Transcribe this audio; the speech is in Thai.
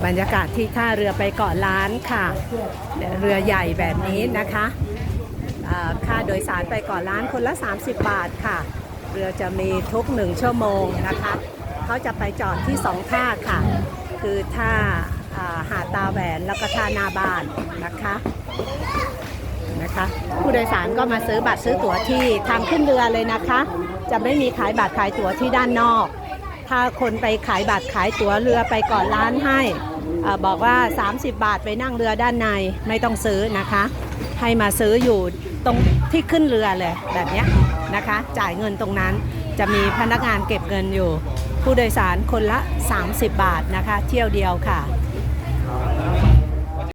บรรยากาศที่ท่าเรือไปเกาะล้านค่ะเรือใหญ่แบบนี้นะคะค่าโดยสารไปเกาะล้านคนละ30 บาทค่ะเรือจะมีทุก1 ชั่วโมงนะคะเขาจะไปจอดที่2 ท่าค่ะคือท่าหาดตาแหวนแล้วก็ท่าหน้าบ้านนะคะผู้โดยสารก็มาซื้อบัตรซื้อตั๋วที่ทางขึ้นเรือเลยนะคะจะไม่มีขายบัตรขายตั๋วที่ด้านนอกถ้าคนไปขายบัตรขายตั๋วเรือไปเกาะล้านให้บอกว่า30 บาทไปนั่งเรือด้านในไม่ต้องซื้อนะคะให้มาซื้ออยู่ตรงที่ขึ้นเรือเลยแบบนี้นะคะจ่ายเงินตรงนั้นจะมีพนักงานเก็บเงินอยู่ผู้โดยสารคนละ30 บาทนะคะเที่ยวเดียวค่ะ